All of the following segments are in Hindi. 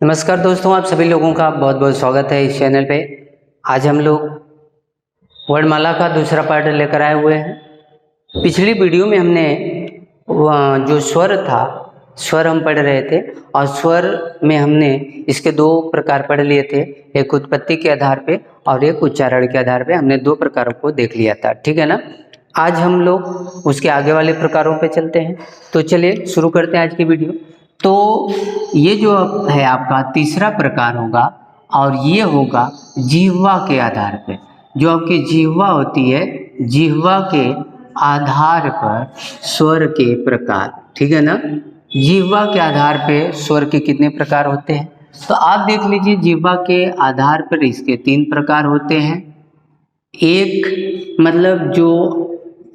नमस्कार दोस्तों, आप सभी लोगों का बहुत बहुत स्वागत है इस चैनल पे। आज हम लोग वर्णमाला का दूसरा पार्ट लेकर आए हुए हैं। पिछली वीडियो में हमने जो स्वर था, स्वर हम पढ़ रहे थे और स्वर में हमने इसके दो प्रकार पढ़ लिए थे, एक उत्पत्ति के आधार पे और एक उच्चारण के आधार पे। हमने दो प्रकारों को देख लिया था, ठीक है ना। आज हम लोग उसके आगे वाले प्रकारों पे चलते हैं। तो चलिए शुरू करते हैं आज की वीडियो। तो ये जो है आपका तीसरा प्रकार होगा और ये होगा जिह्वा के आधार पे। जो आपकी जिह्वा होती है, जिह्वा के आधार पर स्वर के प्रकार, ठीक है ना। जिह्वा के आधार पे स्वर के कितने प्रकार होते हैं, तो आप देख लीजिए। जिह्वा के आधार पर इसके तीन प्रकार होते हैं। एक मतलब जो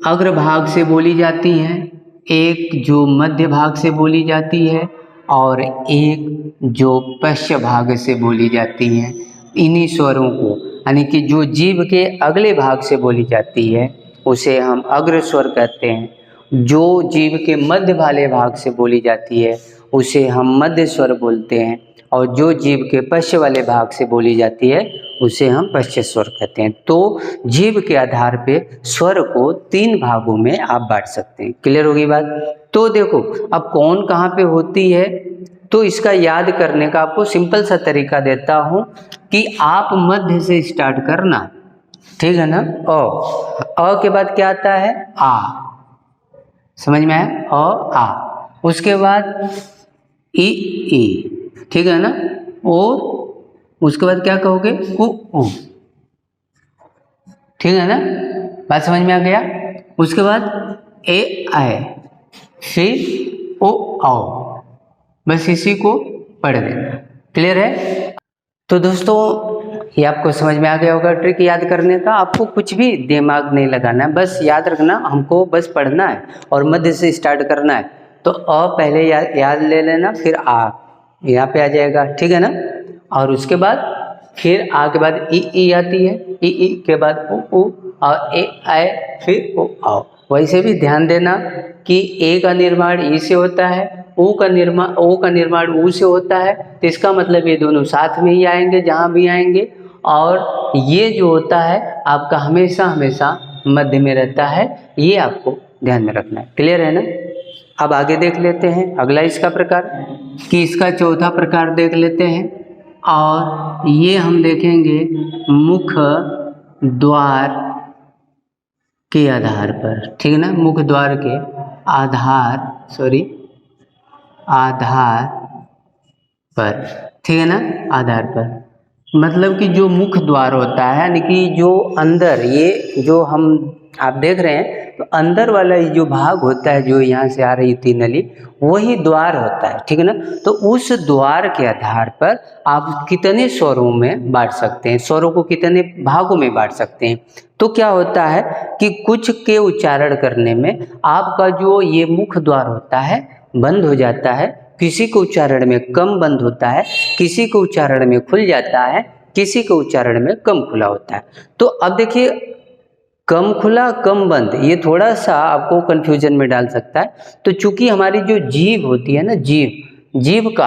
अग्रभाग से बोली जाती हैं, एक जो मध्य भाग से बोली जाती है और एक जो पश्च भाग से बोली जाती हैं। इन्हीं स्वरों को, यानी कि जो जीभ के अगले भाग से बोली जाती है उसे हम अग्र स्वर कहते हैं। जो जीभ के मध्य वाले भाग से बोली जाती है उसे हम मध्य स्वर बोलते हैं और जो जीभ के पश्च वाले भाग से बोली जाती है उसे हम पश्च स्वर कहते हैं। तो जीभ के आधार पे स्वर को तीन भागों में आप बांट सकते हैं। क्लियर होगी बात। तो देखो अब कौन कहाँ पे होती है, तो इसका याद करने का आपको सिंपल सा तरीका देता हूँ कि आप मध्य से स्टार्ट करना, ठीक है ना। अ के बाद क्या आता है, आ, समझ में आया, आ। उसके बाद ई, ठीक है ना। और उसके बाद क्या कहोगे, उ, ठीक है ना। बात समझ में आ गया। उसके बाद ए आए, फिर ओ आओ, बस इसी को पढ़ देना। क्लियर है। तो दोस्तों ये आपको समझ में आ गया होगा ट्रिक याद करने का। आपको कुछ भी दिमाग नहीं लगाना है, बस याद रखना, हमको बस पढ़ना है और मध्य से स्टार्ट करना है। तो अ पहले याद ले लेना, फिर आ यहाँ पे आ जाएगा, ठीक है ना। और उसके बाद फिर आ के बाद ई आती है, ई के बाद उ और ए आए, फिर ओ आओ। वैसे भी ध्यान देना कि ए का निर्माण ई से होता है, ओ का निर्माण ऊ से होता है। तो इसका मतलब ये दोनों साथ में ही आएंगे जहाँ भी आएंगे। और ये जो होता है आपका हमेशा हमेशा मध्य में रहता है, ये आपको ध्यान में रखना है। क्लियर है ना। अब आगे देख लेते हैं अगला इसका प्रकार, कि इसका चौथा प्रकार देख लेते हैं। और ये हम देखेंगे मुख द्वार के आधार पर, ठीक है ना। मुख द्वार के आधार पर, ठीक है ना। आधार पर मतलब कि जो मुख द्वार होता है, यानी कि जो अंदर, ये जो हम आप देख रहे हैं, तो अंदर वाला जो भाग होता है, जो यहाँ से आ रही थी नली, वही द्वार होता है, ठीक है ना। तो उस द्वार के आधार पर आप कितने स्वरों में बांट सकते हैं, स्वरों को कितने भागों में बांट सकते हैं। तो क्या होता है कि कुछ के उच्चारण करने में आपका जो ये मुख द्वार होता है बंद हो जाता है, किसी को उच्चारण में कम बंद होता है, किसी को उच्चारण में खुल जाता है, किसी को उच्चारण में कम खुला होता है। तो अब देखिए कम खुला कम बंद, ये थोड़ा सा आपको कंफ्यूजन में डाल सकता है। तो चूंकि हमारी जो जीभ होती है ना, जीभ का,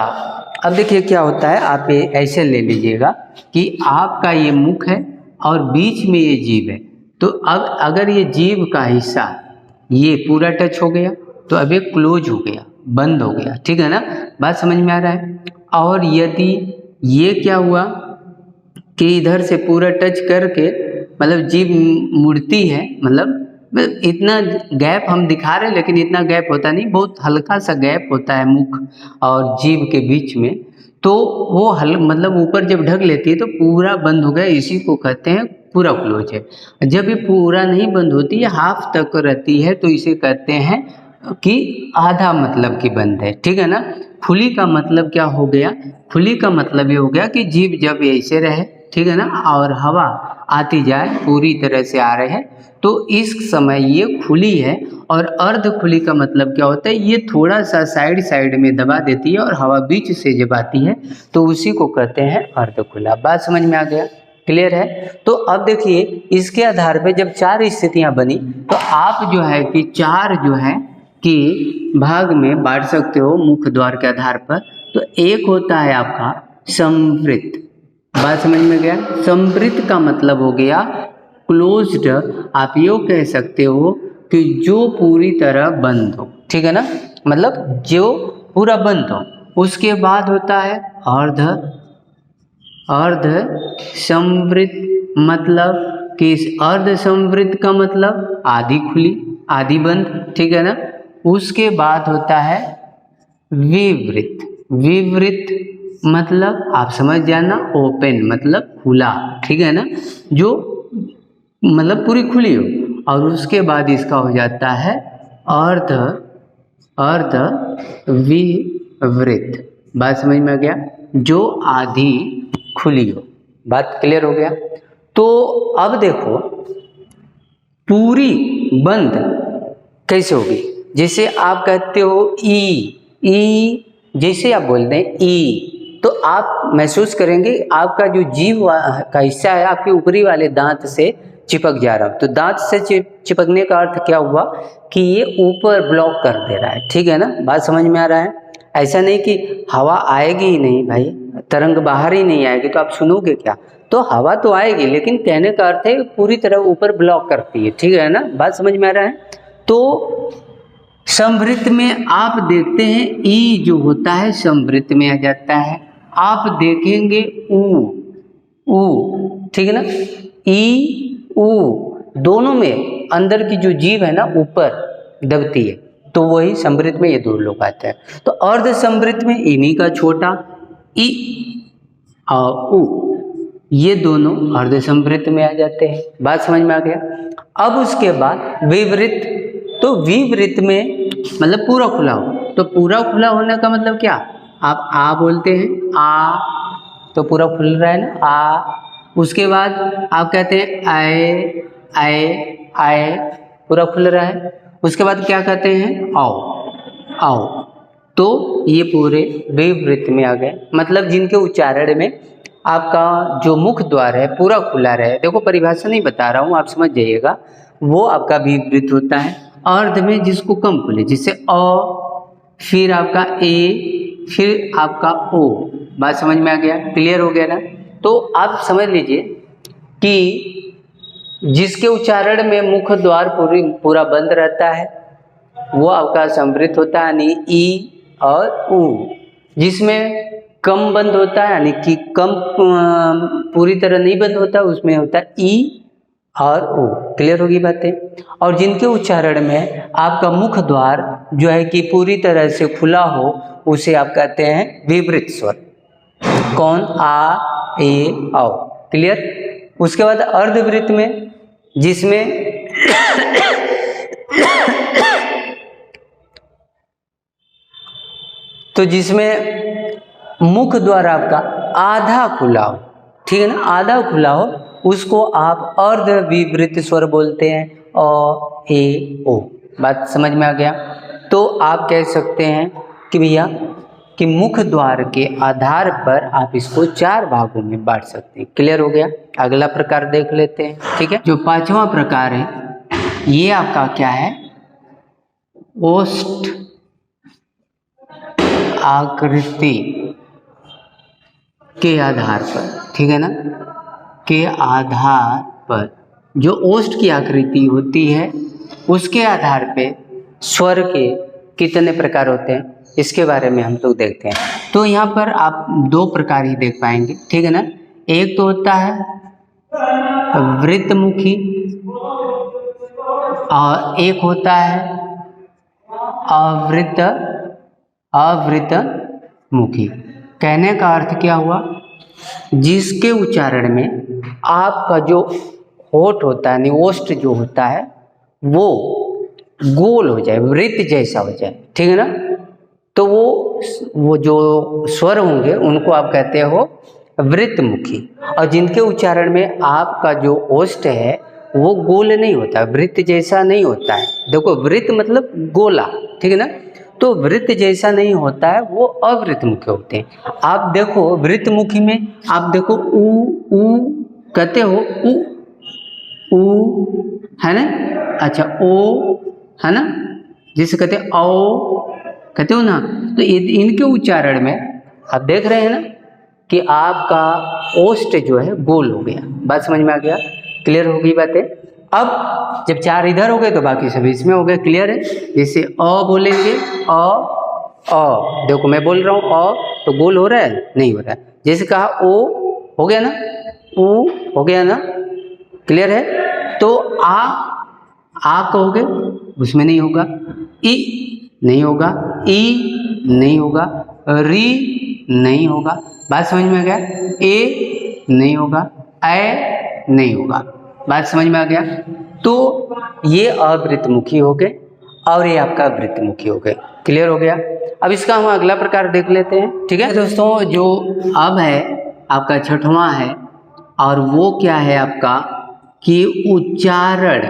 अब देखिए क्या होता है, आप ये ऐसे ले लीजिएगा कि आपका ये मुख है और बीच में ये जीभ है। तो अब अगर ये जीभ का हिस्सा ये पूरा टच हो गया तो अब ये क्लोज हो गया, बंद हो गया, ठीक है ना। बात समझ में आ रहा है। और यदि ये क्या हुआ कि इधर से पूरा टच करके, मतलब जीभ मुड़ती है, मतलब इतना गैप हम दिखा रहे हैं लेकिन इतना गैप होता नहीं, बहुत हल्का सा गैप होता है मुख और जीभ के बीच में। तो वो मतलब ऊपर जब ढक लेती है तो पूरा बंद हो गया, इसी को कहते हैं पूरा क्लोज है। जब ये पूरा नहीं बंद होती है, हाफ तक रहती है, तो इसे कहते हैं कि आधा मतलब कि बंद है, ठीक है ना। खुली का मतलब क्या हो गया, खुली का मतलब ये हो गया कि जीभ जब ऐसे रहे, ठीक है ना, और हवा आती जाए, पूरी तरह से आ रहे हैं, तो इस समय ये खुली है। और अर्ध खुली का मतलब क्या होता है, ये थोड़ा सा साइड में दबा देती है और हवा बीच से जब आती है तो उसी को कहते हैं अर्ध खुला। बात समझ में आ गया, क्लियर है। तो अब देखिए इसके आधार पे जब चार स्थितियां बनी तो आप जो है कि चार जो है कि भाग में बांट सकते हो मुख द्वार के आधार पर। तो एक होता है आपका समवृत्त। बात समझ में गया? समवृत्त का मतलब हो गया क्लोज्ड। आप यो कह सकते हो कि जो पूरी तरह बंद हो, ठीक है ना, मतलब जो पूरा बंद हो। उसके बाद होता है अर्ध समवृत्त, मतलब कि इस अर्ध समवृत्त का मतलब आधी खुली आधी बंद, ठीक है ना। उसके बाद होता है विवृत्त। विवृत्त मतलब आप समझ जाना ओपन मतलब खुला, ठीक है ना, जो मतलब पूरी खुली हो। और उसके बाद इसका हो जाता है अर्ध विवृत्त। बात समझ में आ गया? जो आधी खुली हो। बात क्लियर हो गया? तो अब देखो पूरी बंद कैसे होगी। जैसे आप कहते हो ई, जैसे आप बोलते हैं ई, तो आप महसूस करेंगे आपका जो जीभ का हिस्सा है आपके ऊपरी वाले दांत से चिपक जा रहा हो। तो दांत से चिपकने का अर्थ क्या हुआ कि ये ऊपर ब्लॉक कर दे रहा है, ठीक है ना। बात समझ में आ रहा है? ऐसा नहीं कि हवा आएगी ही नहीं भाई, तरंग बाहर ही नहीं आएगी तो आप सुनोगे क्या। तो हवा तो आएगी, लेकिन कहने का अर्थ है पूरी तरह ऊपर ब्लॉक करती है, ठीक है ना। बात समझ में आ रहा है? तो समवृत्त में आप देखते हैं ई जो होता है समवृत्त में आ जाता है। आप देखेंगे ऊ, ठीक है ना, ई ऊ दोनों में अंदर की जो जीभ है ना ऊपर दबती है, तो वही समवृत्त में ये दो लोग आते हैं। तो अर्ध समवृत्त में इन्हीं का छोटा ई और ऊ, ये दोनों अर्ध समवृत्त में आ जाते हैं। बात समझ में आ गया? अब उसके बाद विवृत्त। तो विवृत्त में मतलब पूरा खुला हो। तो पूरा खुला होने का मतलब क्या? आप आ बोलते हैं आ, तो पूरा खुल रहा है ना आ। उसके बाद आप कहते हैं आए, पूरा खुल रहा है। उसके बाद क्या कहते हैं आओ, तो ये पूरे विवृत्त में आ गए। मतलब जिनके उच्चारण में आपका जो मुख द्वार है पूरा खुला रहे। देखो परिभाषा नहीं बता रहा हूँ, आप समझ जाइएगा, वो आपका विवृत्त होता है। अर्ध में जिसको कम खुले, जिससे अ, फिर आपका ए, फिर आपका ओ। बात समझ में आ गया? क्लियर हो गया ना? तो आप समझ लीजिए कि जिसके उच्चारण में मुख द्वार पूरा बंद रहता है वो आपका समवृत्त होता है, यानी ई और ऊ। जिसमें कम बंद होता है यानी कि कम पूरी तरह नहीं बंद होता, उसमें होता है ई और ओ। क्लियर होगी बातें? और जिनके उच्चारण में आपका मुख द्वार जो है कि पूरी तरह से खुला हो उसे आप कहते हैं विवृत्त स्वर। कौन? आ, ए, औ। क्लियर? उसके बाद अर्धवृत्त में जिसमें तो जिसमें मुख द्वार आपका आधा खुला हो, ठीक है ना, आधा खुला हो, उसको आप अर्ध विवृत्त स्वर बोलते हैं, अ, ए, ओ। बात समझ में आ गया? तो आप कह सकते हैं कि भैया कि मुख द्वार के आधार पर आप इसको 4 भागों में बांट सकते हैं। क्लियर हो गया? अगला प्रकार देख लेते हैं, ठीक है। जो 5वां प्रकार है ये आपका क्या है? ओष्ठ आकृति के आधार पर, ठीक है ना, के आधार पर जो ओष्ठ की आकृति होती है उसके आधार पे स्वर के कितने प्रकार होते हैं इसके बारे में हम लोग देखते हैं। तो यहाँ पर आप 2 प्रकार ही देख पाएंगे, ठीक है ना। एक तो होता है वृत्तमुखी और एक होता है अवृत्तमुखी। कहने का अर्थ क्या हुआ? जिसके उच्चारण में आपका जो होठ होता है, ओष्ठ जो होता है वो गोल हो जाए, वृत्त जैसा हो जाए, ठीक है ना, तो वो जो स्वर होंगे उनको आप कहते हो वृत्तमुखी। और जिनके उच्चारण में आपका जो ओष्ठ है वो गोल नहीं होता, वृत्त जैसा नहीं होता है। देखो वृत्त मतलब गोला, ठीक है ना, तो वृत्त जैसा नहीं होता है वो अवृत्तमुखी होते हैं। आप देखो वृत्तमुखी में आप देखो ऊ कहते हो, ऊ है ना, अच्छा ओ है ना, जिसे कहते हैं औ कहते हो ना। तो इनके उच्चारण में आप देख रहे हैं ना कि आपका ओष्ठ जो है गोल हो गया। बात समझ में आ गया? क्लियर हो गई बातें? अब जब 4 इधर हो गए तो बाकी सब इसमें हो गए। क्लियर है? जैसे अ बोलेंगे, अ देखो मैं बोल रहा हूँ अ तो गोल हो रहा है? नहीं हो रहा है। जैसे कहा ओ हो गया ना, ऊ हो गया ना, क्लियर है? तो आ कहोगे उसमें नहीं होगा, ई नहीं होगा, ई नहीं होगा, री नहीं होगा। बात समझ में आ गया? ए नहीं होगा, ए नहीं होगा। बात समझ में आ गया? तो ये अवृत्तमुखी हो गए और ये आपका वृत्तमुखी हो गए। क्लियर हो गया? अब इसका हम अगला प्रकार देख लेते हैं। ठीक है दोस्तों, जो अब है आपका छठवां है और वो क्या है आपका कि उच्चारण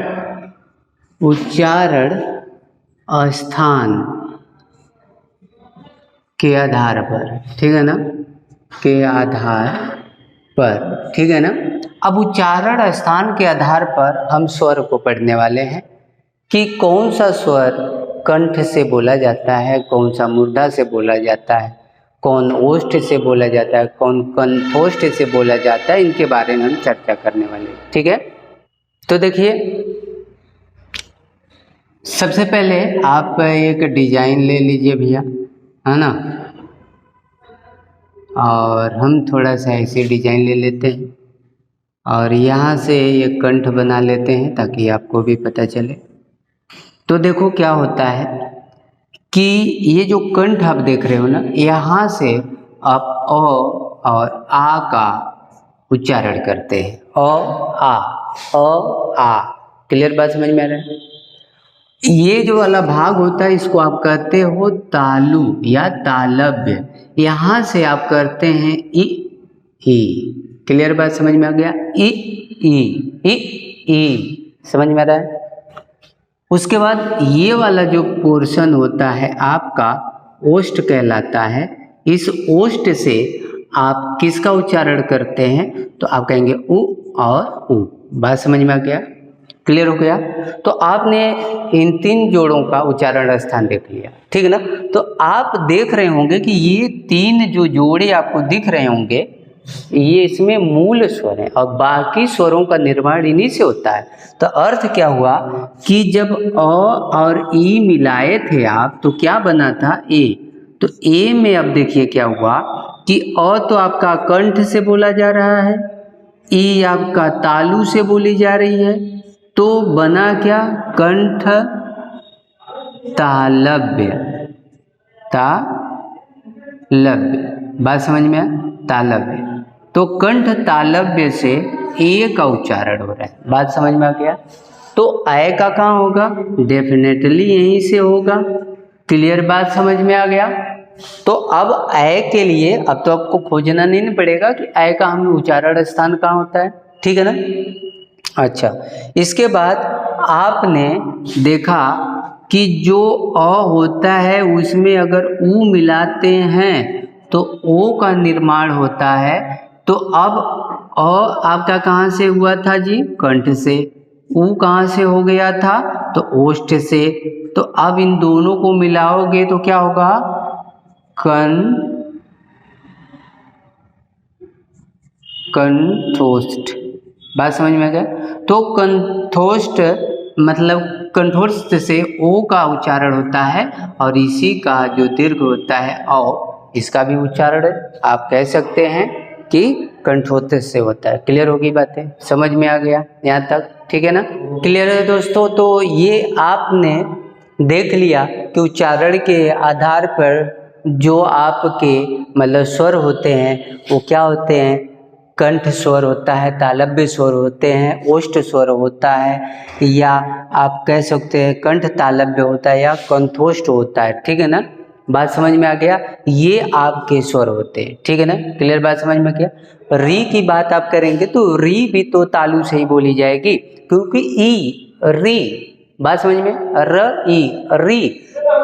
स्थान के आधार पर, ठीक है ना, के आधार पर, ठीक है ना। अब उच्चारण स्थान के आधार पर हम स्वर को पढ़ने वाले हैं कि कौन सा स्वर कंठ से बोला जाता है, कौन सा मूर्धा से बोला जाता है, कौन ओष्ठ से बोला जाता है, कौन कंठोष्ठ से बोला जाता है, इनके बारे में हम चर्चा करने वाले हैं। ठीक है, तो देखिए सबसे पहले आप एक डिजाइन ले लीजिए भैया, है ना, और हम थोड़ा सा ऐसे डिजाइन ले लेते हैं और यहाँ से एक कंठ बना लेते हैं ताकि आपको भी पता चले। तो देखो क्या होता है कि ये जो कंठ आप देख रहे हो ना, यहाँ से आप अ और आ का उच्चारण करते हैं। आ। क्लियर बात समझ में आ रहा है? ये जो वाला भाग होता है इसको आप कहते हो तालु या तालव्य। यहाँ से आप करते हैं ई। क्लियर बात समझ में आ गया? ई समझ में आ रहा है? उसके बाद ये वाला जो पोर्शन होता है आपका ओष्ठ कहलाता है। इस ओष्ठ से आप किसका उच्चारण करते हैं? तो आप कहेंगे उ और उ। बात समझ में आ गया? क्लियर हो गया? तो आपने इन 3 जोड़ों का उच्चारण स्थान देख लिया, ठीक है ना। तो आप देख रहे होंगे कि ये 3 जो जोड़े आपको दिख रहे होंगे ये इसमें मूल स्वर हैं और बाकी स्वरों का निर्माण इन्हीं से होता है। तो अर्थ क्या हुआ कि जब अ और ई मिलाए थे आप तो क्या बना था? ए। तो ए में अब देखिए क्या हुआ कि अ तो आपका कंठ से बोला जा रहा है, ई आपका तालु से बोली जा रही है, तो बना क्या? कंठ तालव्य। बात समझ में आया? तालव्य। तो कंठ तालव्य से ए का उच्चारण हो रहा है। बात समझ में आ गया? तो ए का कहाँ होगा? डेफिनेटली यहीं से होगा। क्लियर बात समझ में आ गया? तो अब ए के लिए अब तो आपको खोजना नहीं पड़ेगा कि ए का हमें उच्चारण स्थान कहाँ होता है, ठीक है ना। अच्छा, इसके बाद आपने देखा कि जो अ होता है उसमें अगर ऊ मिलाते हैं तो ओ का निर्माण होता है। तो अब अ आपका कहाँ से हुआ था जी? कंठ से। ऊ कहाँ से हो गया था? तो ओष्ठ से। तो अब इन दोनों को मिलाओगे तो क्या होगा? कंठोष्ठ। बात समझ में आ गया? तो कंठोष्ठ मतलब कंठोष्ठ से ओ का उच्चारण होता है और इसी का जो दीर्घ होता है औ, इसका भी उच्चारण आप कह सकते हैं कि कंठोष्ठ से होता है। क्लियर होगी बातें? समझ में आ गया यहाँ तक? ठीक है ना? क्लियर है दोस्तों? तो ये आपने देख लिया कि उच्चारण के आधार पर जो आपके मतलब स्वर होते हैं वो क्या होते हैं? कंठ स्वर होता है, तालव्य स्वर होते हैं, ओष्ठ स्वर होता है, या आप कह सकते हैं कंठ तालव्य होता है या कंठोष्ठ होता है, ठीक है ना। बात समझ में आ गया? ये आपके स्वर होते हैं, ठीक है ना। क्लियर बात समझ में क्या? री की बात आप करेंगे तो री भी तो तालु से ही बोली जाएगी क्योंकि ई री। बात समझ में? र ई री,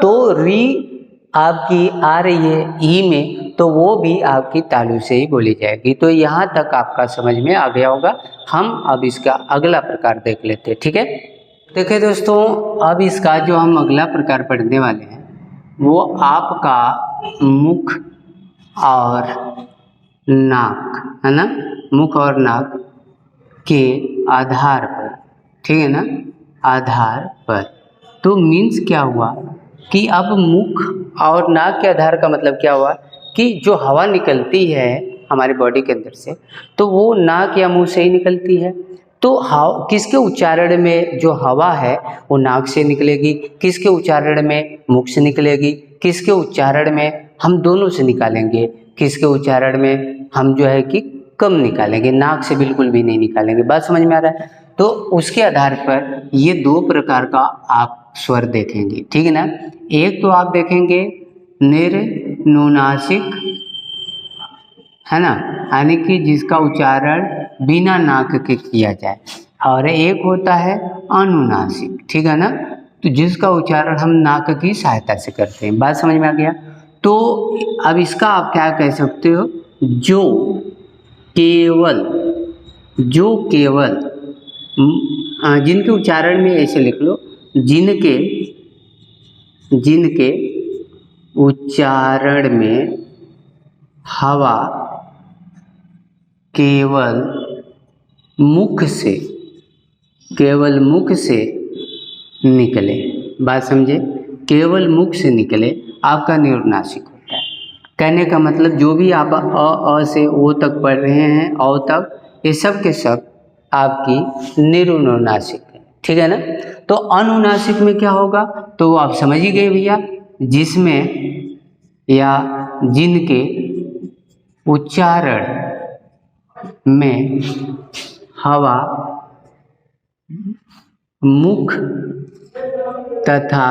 तो री आपकी आ रही है ई में तो वो भी आपकी तालु से ही बोली जाएगी। तो यहाँ तक आपका समझ में आ गया होगा। हम अब इसका अगला प्रकार देख लेते हैं, ठीक है। देखिए दोस्तों, अब इसका जो हम अगला प्रकार पढ़ने वाले हैं वो आपका मुख और नाक, है ना, मुख और नाक के आधार पर, ठीक है ना, आधार पर। तो मीन्स क्या हुआ कि अब मुख और नाक के आधार का मतलब क्या हुआ कि जो हवा निकलती है हमारी बॉडी के अंदर से, तो वो नाक या मुंह से ही निकलती है। तो किसके उच्चारण में जो हवा है वो नाक से निकलेगी, किसके उच्चारण में मुख से निकलेगी, किसके उच्चारण में हम दोनों से निकालेंगे, किसके उच्चारण में हम जो है कि कम निकालेंगे, नाक से बिल्कुल भी नहीं निकालेंगे। बात समझ में आ रहा है? तो उसके आधार पर ये दो प्रकार का आप स्वर देखेंगे, ठीक है ना। एक तो आप देखेंगे निर्नुनासिक, है ना, यानी कि जिसका उच्चारण बिना नाक के किया जाए, और एक होता है अनुनासिक, ठीक है ना, तो जिसका उच्चारण हम नाक की सहायता से करते हैं। बात समझ में आ गया? तो अब इसका आप क्या कह सकते हो, जो केवल जिनके उच्चारण में ऐसे लिख लो, जिनके उच्चारण में हवा केवल मुख से निकले, बात समझे, केवल मुख से निकले, आपका निर्नुनासिक होता है। कहने का मतलब जो भी आप अ से ओ तक पढ़ रहे हैं, औ तक, ये सब के सब आपकी निर्नुनासिक है, ठीक है ना। तो अनुनासिक में क्या होगा, तो आप समझ ही गए भैया, जिसमें या जिनके उच्चारण में हवा मुख तथा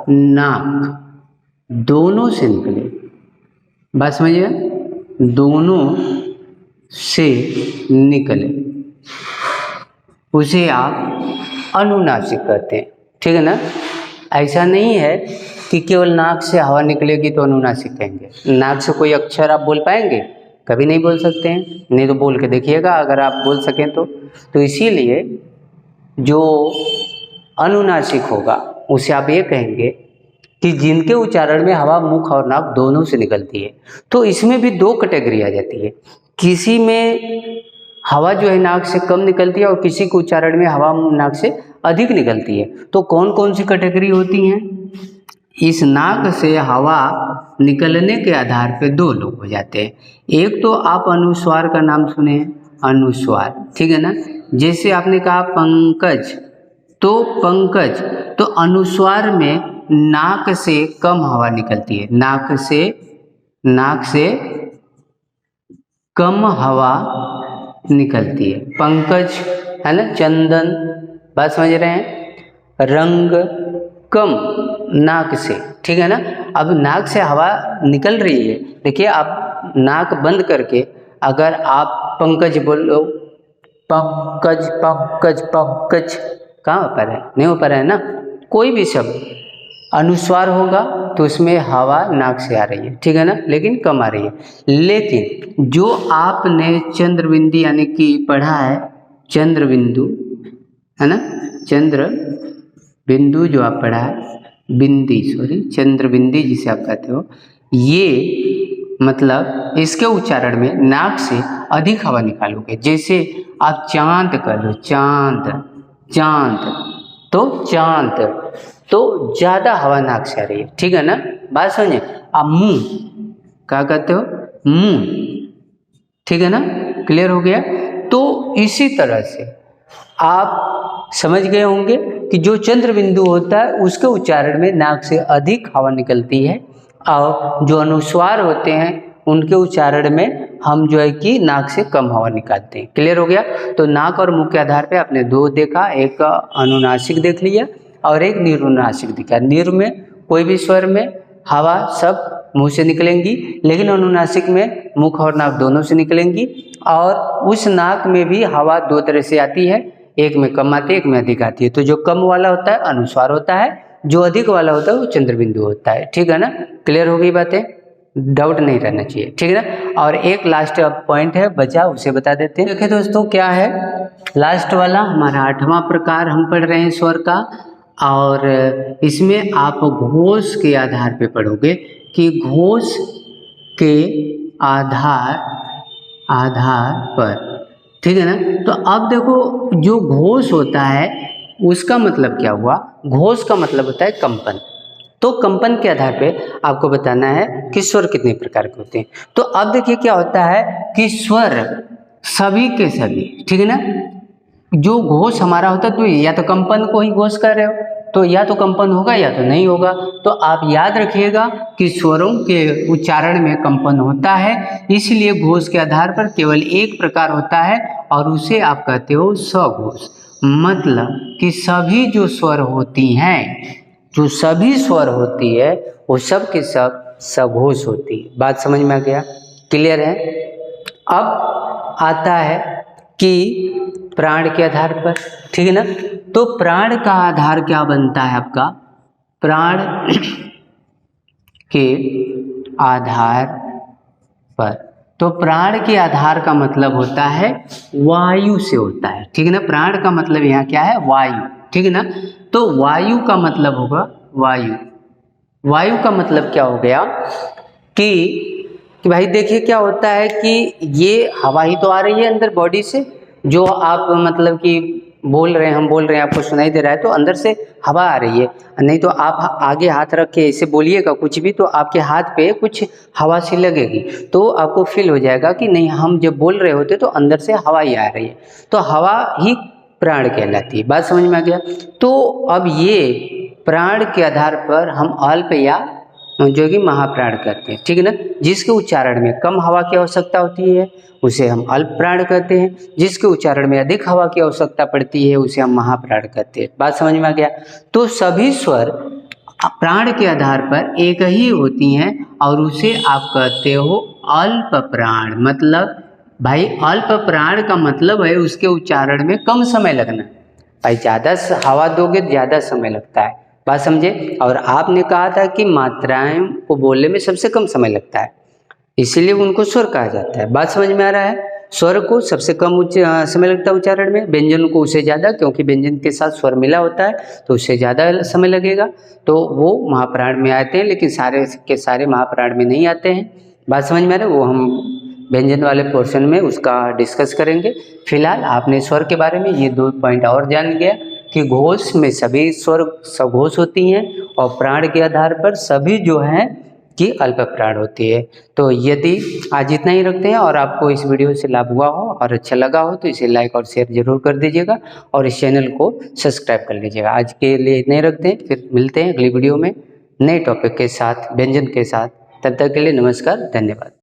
नाक दोनों से निकले, बात समझिए, दोनों से निकले, उसे आप अनुनासिक कहते हैं, ठीक है ना। ऐसा नहीं है कि केवल नाक से हवा निकलेगी तो अनुनासिक कहेंगे। नाक से कोई अक्षर आप बोल पाएंगे? कभी नहीं बोल सकते हैं, नहीं तो बोल के देखिएगा अगर आप बोल सकें तो इसीलिए जो अनुनासिक होगा उसे आप ये कहेंगे कि जिनके उच्चारण में हवा मुख और नाक दोनों से निकलती है। तो इसमें भी दो कैटेगरी आ जाती है, किसी में हवा जो है नाक से कम निकलती है और किसी के उच्चारण में हवा नाक से अधिक निकलती है। तो कौन कौन सी कैटेगरी होती हैं? इस नाक से हवा निकलने के आधार पे दो लोग हो जाते हैं। एक तो आप अनुस्वार का नाम सुने हैं, अनुस्वार, ठीक है ना। जैसे आपने कहा पंकज, तो पंकज, तो अनुस्वार में नाक से कम हवा निकलती है, नाक से कम हवा निकलती है। पंकज, है ना, चंदन, बात समझ रहे हैं। रंग, कम नाक से, ठीक है ना। अब नाक से हवा निकल रही है, देखिए आप नाक बंद करके अगर आप पंकज बोलो, पंकज पंकज पंकज, कहाँ पर है, नहीं हो पा रहा है ना। कोई भी शब्द अनुस्वार होगा तो उसमें हवा नाक से आ रही है, ठीक है ना, लेकिन कम आ रही है। लेकिन जो आपने चंद्रबिंदु यानी कि पढ़ा है, चंद्रबिंदु, है ना, चंद्रबिंदु जो आप पढ़ा है, चंद्रबिंदी जिसे आप कहते हो, ये मतलब इसके उच्चारण में नाक से अधिक हवा निकालोगे। जैसे आप चांद कर लो, चांद, तो चांद, तो ज़्यादा हवा नाक से आ रही है, ठीक है ना, बात समझे। अब मुंह, क्या कहते हो, मुंह, ठीक है ना, क्लियर हो गया। तो इसी तरह से आप समझ गए होंगे कि जो चंद्र बिंदु होता है उसके उच्चारण में नाक से अधिक हवा निकलती है, और जो अनुस्वार होते हैं उनके उच्चारण में हम जो है कि नाक से कम हवा निकालते हैं। क्लियर हो गया। तो नाक और मुख के आधार पे आपने दो देखा, एक अनुनासिक देख लिया और एक निर्नुनासिक दिखा। निर में कोई भी स्वर में हवा सब मुंह से निकलेंगी, लेकिन अनुनासिक में मुख और नाक दोनों से निकलेंगी, और उस नाक में भी हवा दो तरह से आती है, एक में कम आती है, एक में अधिक आती है। तो जो कम वाला होता है अनुस्वार होता है, जो अधिक वाला होता है वो चंद्रबिंदु होता है, ठीक है ना। क्लियर हो गई बातें, डाउट नहीं रहना चाहिए, ठीक है ना। और एक लास्ट पॉइंट है बचा, उसे बता देते हैं। देखिए दोस्तों, क्या है लास्ट वाला, हमारा 8वां प्रकार हम पढ़ रहे हैं स्वर का, और इसमें आप घोष के आधार पे पढ़ोगे कि घोष के आधार आधार पर, ठीक है ना। तो अब देखो जो घोष होता है उसका मतलब क्या हुआ, घोष का मतलब होता है कंपन। तो कंपन के आधार पे आपको बताना है कि स्वर कितने प्रकार के होते हैं। तो अब देखिए क्या होता है कि स्वर सभी के सभी, ठीक है ना, जो घोष हमारा होता है तो या तो कंपन को ही घोष कर रहे हो, तो या तो कंपन होगा या तो नहीं होगा। तो आप याद रखिएगा कि स्वरों के उच्चारण में कंपन होता है, इसलिए घोष के आधार पर केवल एक प्रकार होता है और उसे आप कहते हो सघोष। मतलब कि सभी जो स्वर होती हैं, जो सभी स्वर होती है वो सब के सब सघोष होती है। बात समझ में आ गया, क्लियर है। अब आता है कि प्राण के आधार पर, ठीक है ना। तो प्राण का आधार क्या बनता है आपका, प्राण के आधार पर, तो प्राण के आधार का मतलब होता है वायु से होता है, ठीक है ना। प्राण का मतलब यहाँ क्या है, वायु, ठीक है ना। तो वायु का मतलब होगा वायु, वायु का मतलब क्या हो गया कि भाई देखिए क्या होता है कि ये हवा ही तो आ रही है अंदर बॉडी से, जो आप मतलब कि बोल रहे हैं, हम बोल रहे हैं, आपको सुनाई दे रहा है तो अंदर से हवा आ रही है। नहीं तो आप आगे हाथ रख के ऐसे बोलिएगा कुछ भी तो आपके हाथ पे कुछ हवा सी लगेगी, तो आपको फील हो जाएगा कि नहीं हम जब बोल रहे होते तो अंदर से हवा ही आ रही है, तो हवा ही प्राण कहलाती है। बात समझ में आ गया। तो अब ये प्राण के आधार पर हम अल्प या जो कि महाप्राण कहते हैं, ठीक है ना। जिसके उच्चारण में कम हवा की आवश्यकता होती है उसे हम अल्प प्राण कहते हैं, जिसके उच्चारण में अधिक हवा की आवश्यकता पड़ती है उसे हम महाप्राण कहते हैं। बात समझ में आ गया। तो सभी स्वर प्राण के आधार पर एक ही होती हैं और उसे आप कहते हो अल्प प्राण। मतलब भाई अल्प प्राण का मतलब है उसके उच्चारण में कम समय लगना। भाई ज़्यादा हवा दोगे ज़्यादा समय लगता है, बात समझे। और आपने कहा था कि मात्राएं को बोलने में सबसे कम समय लगता है, इसीलिए उनको स्वर कहा जाता है। बात समझ में आ रहा है। स्वर को सबसे कम समय लगता है उच्चारण में, व्यंजन को उससे ज़्यादा, क्योंकि व्यंजन के साथ स्वर मिला होता है तो उससे ज़्यादा समय लगेगा। तो वो महाप्राण में आते हैं, लेकिन सारे के सारे महाप्राण में नहीं आते हैं। बात समझ में आ रहा है। वो हम व्यंजन वाले पोर्शन में उसका डिस्कस करेंगे। फिलहाल आपने स्वर के बारे में ये 2 पॉइंट और जान गया कि घोष में सभी स्वर सघोष होती हैं और प्राण के आधार पर सभी जो हैं कि अल्प प्राण होती है। तो यदि आज इतना ही रखते हैं और आपको इस वीडियो से लाभ हुआ हो और अच्छा लगा हो तो इसे लाइक और शेयर जरूर कर दीजिएगा और इस चैनल को सब्सक्राइब कर लीजिएगा। आज के लिए इतना ही रखते हैं, फिर मिलते हैं अगली वीडियो में नए टॉपिक के साथ, व्यंजन के साथ। तब तक के लिए नमस्कार, धन्यवाद।